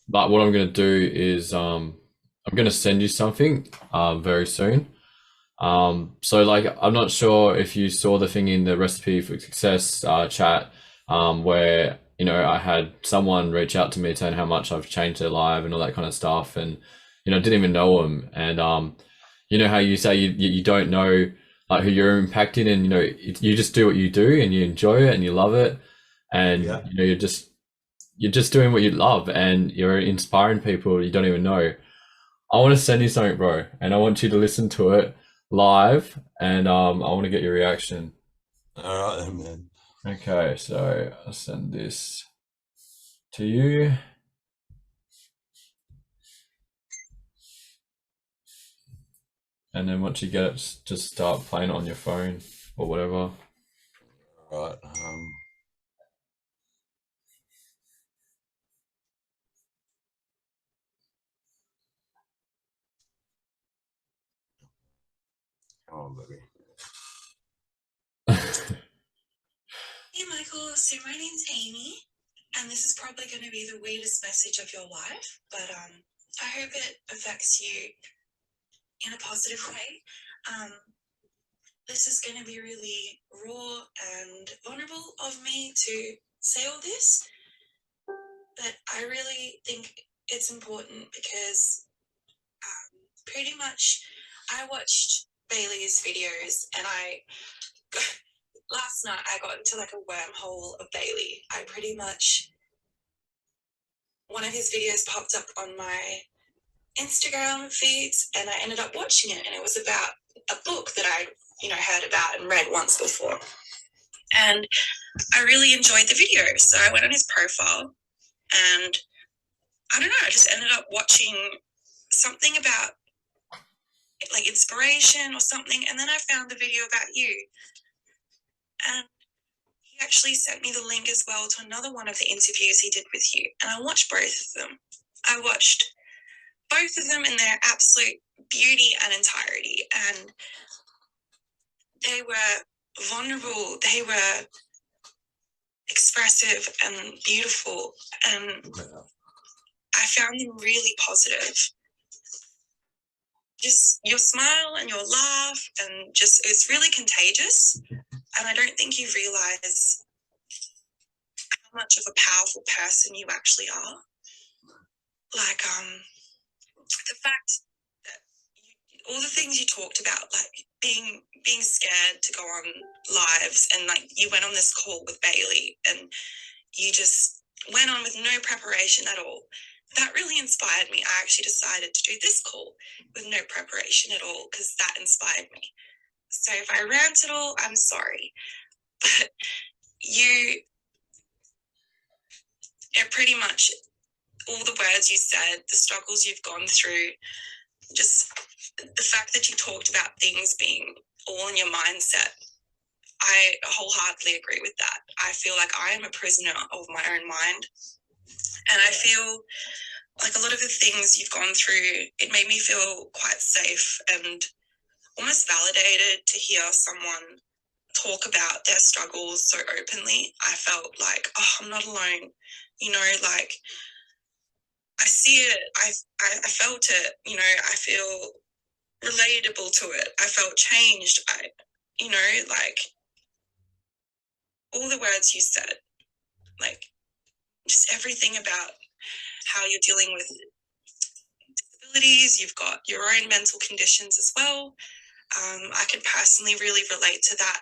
but what I'm gonna do is I'm gonna send you something very soon. So like I'm not sure if you saw the thing in the recipe for success chat where I had someone reach out to me saying how much I've changed their life and all that kind of stuff, and didn't even know them, and you know how you say you don't know like who you're impacting, and you just do what you do and you enjoy it and you love it, and Yeah. you're just doing what you love and you're inspiring people you don't even know. I want to send you something, bro, and I want you to listen to it live, and I want to get your reaction. All right then, man. Okay, so I'll send this to you, and then once you get it, just start playing it on your phone or whatever. All right. Come on, baby. Hey Michael, so my name's Amy, and this is probably going to be the weirdest message of your life, but I hope it affects you in a positive way. Um, this is going to be really raw and vulnerable of me to say all this, but I really think it's important because pretty much I watched Bailey's videos and last night I got into like a wormhole of Bailey. I pretty much one of his videos popped up on my Instagram feeds and I ended up watching it, and it was about a book that I heard about and read once before. And I really enjoyed the video. So I went on his profile and I don't know, I just ended up watching something about like inspiration or something, and then I found the video about you. And he actually sent me the link as well to another one of the interviews he did with you. And I watched both of them. I watched both of them in their absolute beauty and entirety. And they were vulnerable, they were expressive and beautiful. And I found them really positive. Just your smile and your laugh, and just it's really contagious. And I don't think you realize how much of a powerful person you actually are. Like, the fact that all the things you talked about, like being scared to go on lives, and like you went on this call with Bailey and you just went on with no preparation at all. That really inspired me. I actually decided to do this call with no preparation at all because that inspired me. So if I rant at all, I'm sorry. But you, it pretty much all the words you said, the struggles you've gone through, just the fact that you talked about things being all in your mindset, I wholeheartedly agree with that. I feel like I am a prisoner of my own mind. And I feel like a lot of the things you've gone through, it made me feel quite safe and almost validated to hear someone talk about their struggles so openly. I felt like, oh, I'm not alone. Like I see it, I felt it, I feel relatable to it. I felt changed. Like all the words you said, like just everything about how you're dealing with disabilities. You've got your own mental conditions as well. I can personally really relate to that.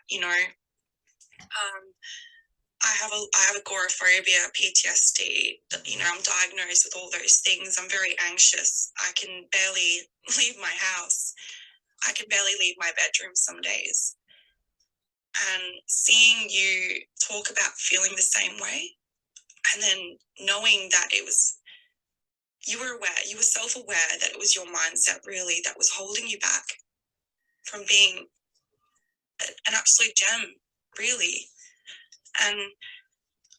I have agoraphobia, PTSD. I'm diagnosed with all those things. I'm very anxious. I can barely leave my house. I can barely leave my bedroom some days. And seeing you talk about feeling the same way, and then knowing that you were self-aware that it was your mindset really that was holding you back from being an absolute gem, really. And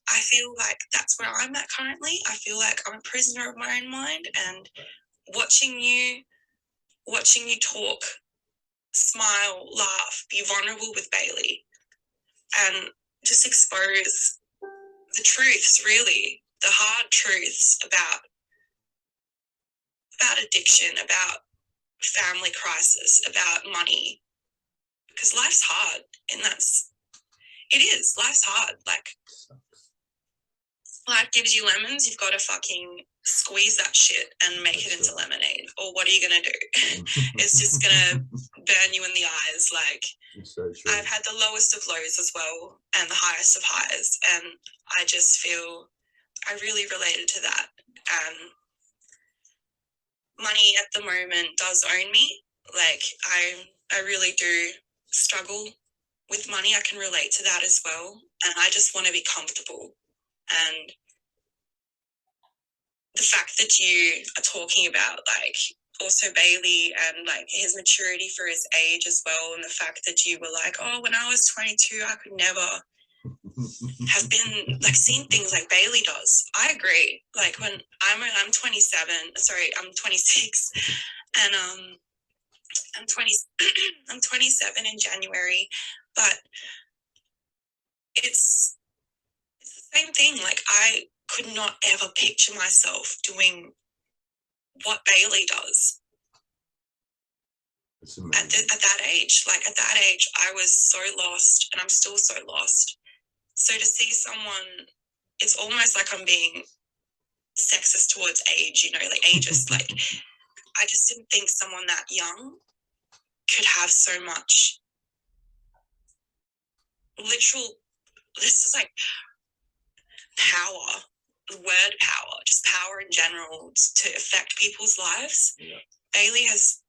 I feel like that's where I'm at currently. I feel like I'm a prisoner of my own mind, and watching you talk, smile, laugh, be vulnerable with Bailey, and just expose the truths, really, the hard truths about about addiction, about family crisis, about money, because life's hard, and life's hard. Like, life gives you lemons, you've got to fucking squeeze that shit and make it into lemonade. Or what are you gonna do? It's just gonna burn you in the eyes. Like, It's so true. I've had the lowest of lows as well, and the highest of highs, and I just feel I really related to that. And money at the moment does own me. Like, I really do struggle with money. I can relate to that as well, and I just want to be comfortable. And the fact that you are talking about, like, also Bailey and like his maturity for his age as well, and the fact that you were like, oh, when I was 22, I could never have been like seen things like Bailey does. I agree. Like, when I'm 27, sorry, I'm 26, and I'm 20, I'm 27 in January, but it's the same thing. Like, I could not ever picture myself doing what Bailey does It's at amazing. that age. Like, at that age, I was so lost, and I'm still so lost. So to see someone, it's almost like I'm being sexist towards age, you know, like ageist. Like, I just didn't think someone that young could have so much literal, this is like power, word power, just power in general to affect people's lives. Yeah. Bailey has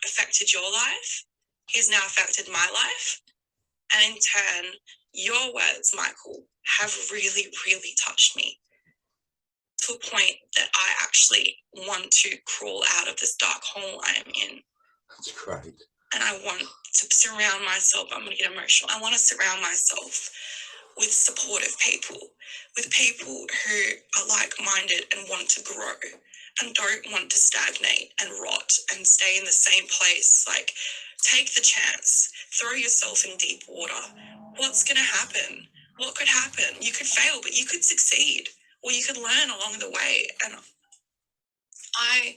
affected your life. He's now affected my life. And in turn, your words, Michael, have really, really touched me to a point that I actually want to crawl out of this dark hole I am in. That's great. And I want to surround myself, I'm going to get emotional, I want to surround myself with supportive people, with people who are like-minded and want to grow and don't want to stagnate and rot and stay in the same place. Like, take the chance, throw yourself in deep water. What's going to happen? What could happen? You could fail, but you could succeed, or you could learn along the way. And I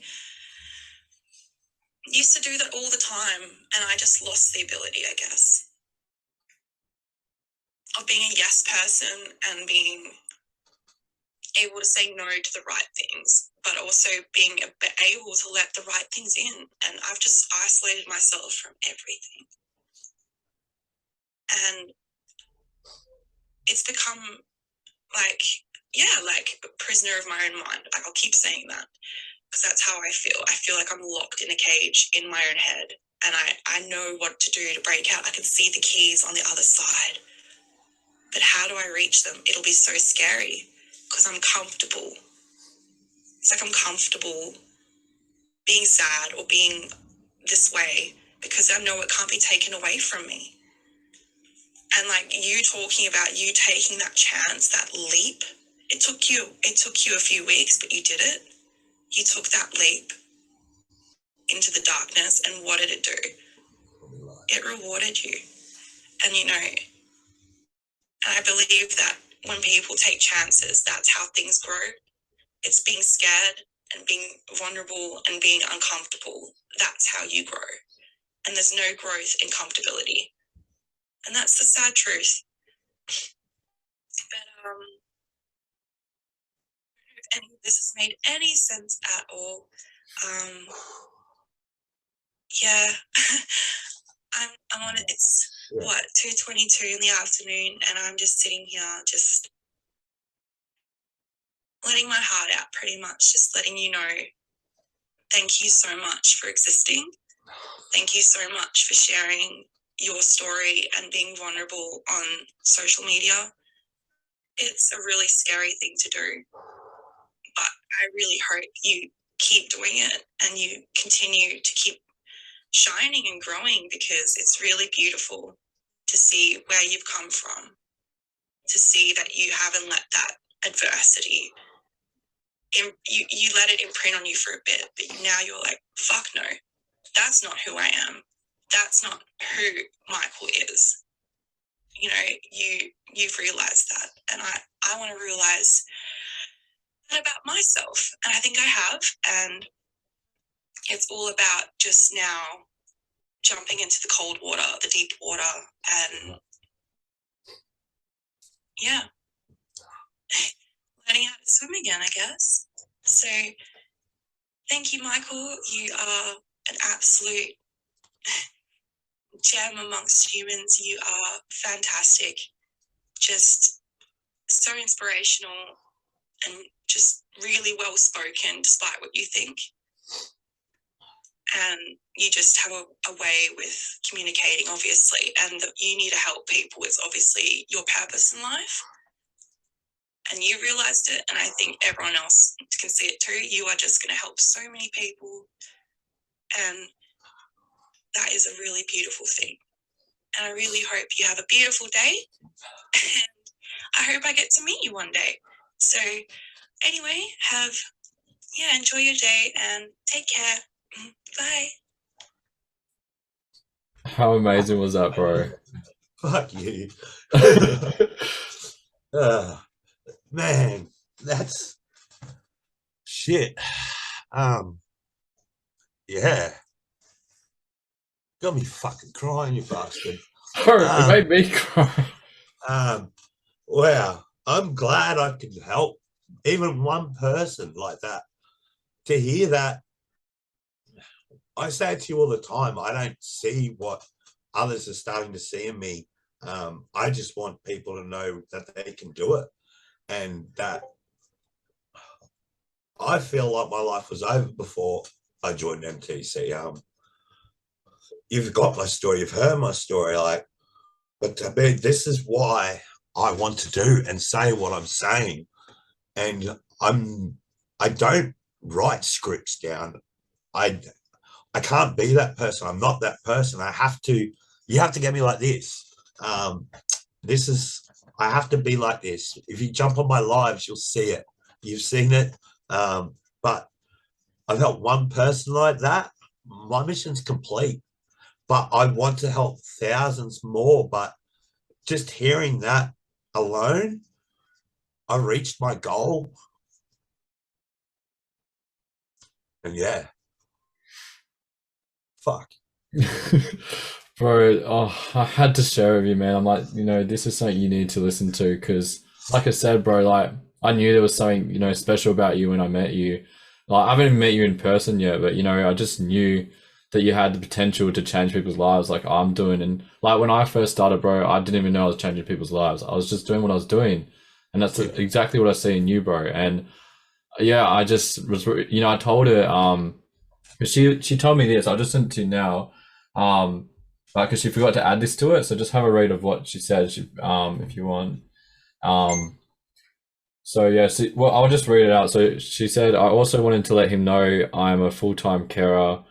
used to do that all the time, and I just lost the ability, I guess, of being a yes person and being able to say no to the right things, but also being able to let the right things in. And I've just isolated myself from everything. And it's become like, yeah, like a prisoner of my own mind. Like, I'll keep saying that because that's how I feel. I feel like I'm locked in a cage in my own head, and I know what to do to break out. I can see the keys on the other side. But how do I reach them? It'll be so scary because I'm comfortable. It's like I'm comfortable being sad or being this way because I know it can't be taken away from me. And like, you talking about you taking that chance, that leap, it took you a few weeks, but you did it. You took that leap into the darkness, and what did it do? It rewarded you. And you know, and I believe that when people take chances, that's how things grow. It's being scared and being vulnerable and being uncomfortable. That's how you grow. And there's no growth in comfortability. And that's the sad truth. But and this has made any sense at all. Yeah. I'm on it. It's what, 2:22 in the afternoon, and I'm just sitting here just letting my heart out, pretty much just letting you know, thank you so much for existing. Thank you so much for sharing your story and being vulnerable on social media. It's a really scary thing to do, but I really hope you keep doing it and you continue to keep shining and growing, because it's really beautiful to see where you've come from, to see that you haven't let that adversity, you let it imprint on you for a bit, but now you're like, fuck no, that's not who I am. That's not who Michael is. You know, you've realized that, and I want to realize that about myself, and I think I have. And it's all about just now jumping into the cold water, the deep water, and yeah, learning how to swim again, I guess. So thank you, Michael. You are an absolute gem amongst humans. You are fantastic, just so inspirational and just really well spoken despite what you think. And you just have a way with communicating, obviously, and that you need to help people is obviously your purpose in life. And you realized it, and I think everyone else can see it too. You are just going to help so many people, and that is a really beautiful thing. And I really hope you have a beautiful day, and I hope I get to meet you one day. So anyway, enjoy your day and take care. Bye. How amazing was that, bro? Fuck you. Man, that's shit. Yeah. Got me fucking crying, you bastard. Bro, it made me cry. Wow. I'm glad I could help even one person like that. To hear that, I say it to you all the time. I don't see what others are starting to see in me. I just want people to know that they can do it, and that I feel like my life was over before I joined MTC. You've got my story, you've heard my story, but to me, this is why I want to do and say what I'm saying. And I don't write scripts down. I can't be that person. I'm not that person. You have to get me like this. I have to be like this. If you jump on my lives, you'll see it. You've seen it. But I've helped one person like that. My mission's complete. But I want to help thousands more. But just hearing that alone, I reached my goal. And yeah. Fuck. Bro, I had to share with you, man. I'm like, this is something you need to listen to, because like I said, bro, like I knew there was something, special about you when I met you. Like I haven't even met you in person yet, but I just knew that you had the potential to change people's lives like I'm doing. And like when I first started, bro, I didn't even know I was changing people's lives. I was just doing what I was doing. And that's exactly what I see in you, bro. And yeah, I just was, I told her, she told me this, I'll just send it to you now. Because she forgot to add this to it. So just have a read of what she said, if you want. So yeah, I'll just read it out. So she said, I also wanted to let him know I'm a full-time carer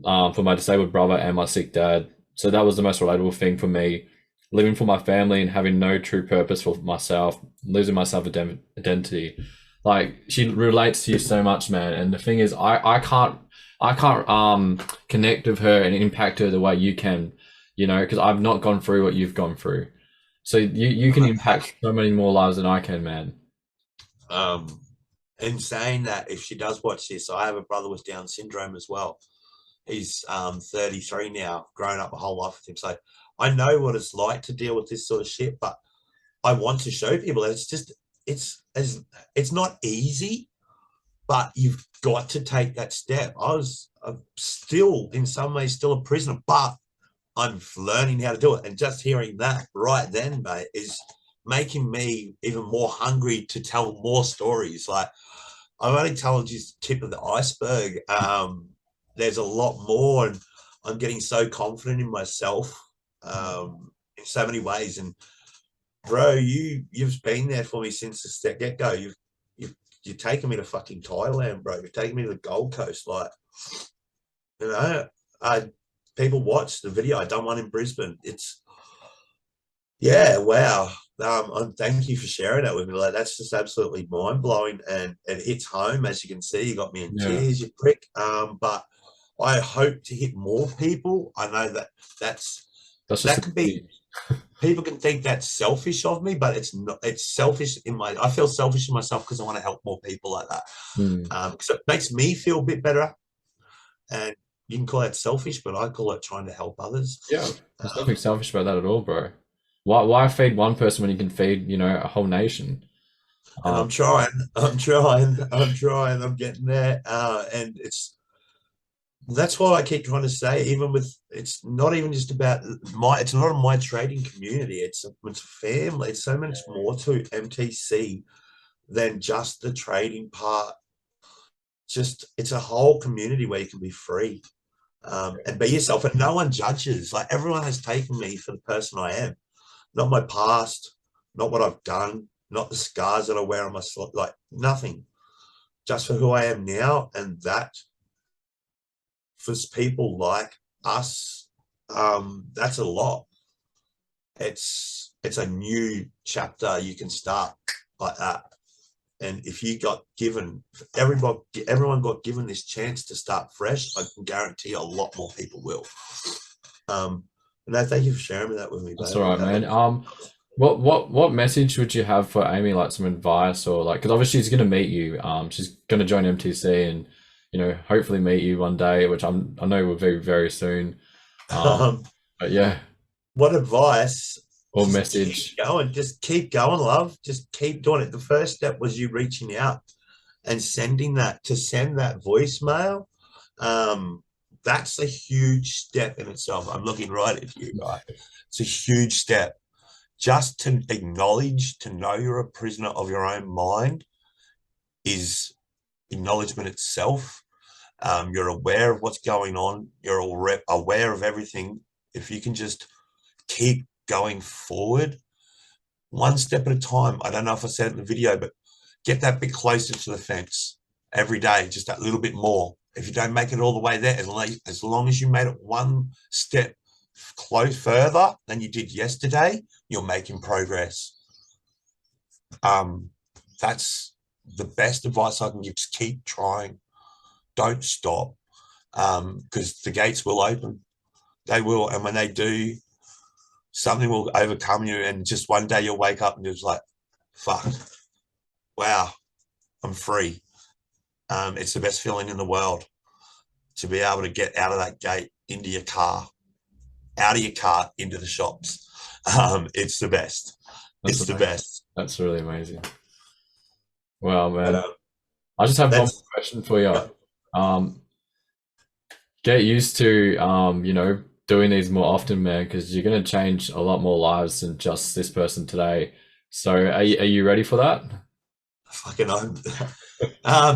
for my disabled brother and my sick dad. So that was the most relatable thing for me, living for my family and having no true purpose for myself, losing my self-identity. Like she relates to you so much, man. And the thing is, I can't connect with her and impact her the way you can, because I've not gone through what you've gone through. So you can impact so many more lives than I can, man. In saying that, if she does watch this, I have a brother with Down syndrome as well. He's 33 now, grown up a whole life with him. So I know what it's like to deal with this sort of shit, but I want to show people that it's not easy, but you've got to take that step. I'm still, in some ways, still a prisoner, but I'm learning how to do it. And just hearing that right then, mate, is making me even more hungry to tell more stories. Like, I've only told you the tip of the iceberg. There's a lot more, and I'm getting so confident in myself in so many ways. And bro, you've been there for me since the get-go. You've taken me to fucking Thailand, bro. You've taken me to the Gold Coast. Like, people watch the video. I done one in Brisbane. Wow. Thank you for sharing that with me. Like, that's just absolutely mind-blowing, and it hits home. As you can see, you got me in tears, you prick. But I hope to hit more people. I know that could be. People can think that's selfish of me, but it's not. It's selfish I feel selfish in myself because I want to help more people like that. Because it makes me feel a bit better. And you can call that selfish, but I call it trying to help others. Yeah, there's nothing selfish about that at all, bro. Why feed one person when you can feed, a whole nation? And Um, I'm trying, I'm getting there. And that's why I keep trying to say, even with, it's not even just about it's not my trading community. It's family. It's so much more to MTC than just the trading part. It's a whole community where you can be free, and be yourself, and no one judges. Like, everyone has taken me for the person I am, not my past, not what I've done, not the scars that I wear on my like nothing, just for who I am now. And that, for people like us, that's a lot. It's a new chapter you can start like that. And if you got given, everyone got given this chance to start fresh, I can guarantee a lot more people will. No, thank you for sharing that with me. that's babe. all right, man. What message would you have for Amy, like some advice, or like, because obviously she's gonna meet you. She's gonna join MTC and hopefully meet you one day, which I know will be very soon. But yeah, What advice? or Just message. keep going. Just keep going, love. Just keep doing it. The first step was you reaching out and send that voicemail. That's a huge step in itself. I'm looking right at you, right? It's a huge step. Just to acknowledge, to know you're a prisoner of your own mind is acknowledgement itself. You're aware of what's going on. You're aware of everything. If you can just keep going forward, one step at a time. I don't know if I said it in the video, but get that bit closer to the fence every day, just that little bit more. If you don't make it all the way there, as long as you made it one step further than you did yesterday, you're making progress. That's the best advice I can give. Just keep trying. Don't stop, because the gates will open. They will, and when they do, something will overcome you, and just one day you'll wake up and just like, fuck, wow, I'm free. It's the best feeling in the world to be able to get out of that gate into your car, out of your car into the shops. It's the best. That's It's the amazing. best. That's really amazing. Wow, man. But, I just have one that's more question for you. yeah. Get used to doing these more often, man, because you're gonna change a lot more lives than just this person today. So are you ready for that? Fucking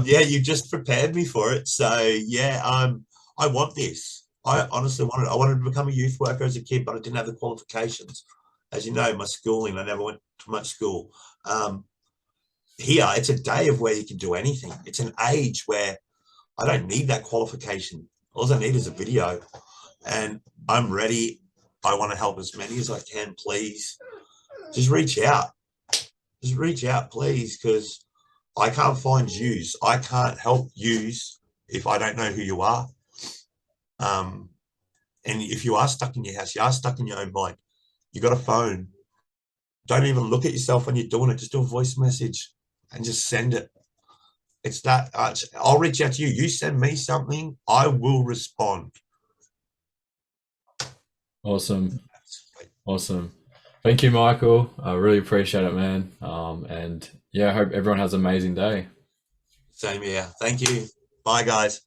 yeah, you just prepared me for it. So yeah, I want this. I honestly wanted to become a youth worker as a kid, but I didn't have the qualifications. As you know, my schooling, I never went to much school. Here, it's a day of where you can do anything. It's an age where I don't need that qualification. All I need is a video, and I'm ready. I want to help as many as I can. Please, just reach out. Just reach out, please, because I can't find yous. I can't help yous if I don't know who you are. And if you are stuck in your house, you are stuck in your own mind. You got a phone. Don't even look at yourself when you're doing it. Just do a voice message and just send it. It's that. I'll reach out to you. You send me something, I will respond. Awesome. Awesome. Thank you, Michael. I really appreciate it, man. And yeah, I hope everyone has an amazing day. Same here. Thank you. Bye, guys.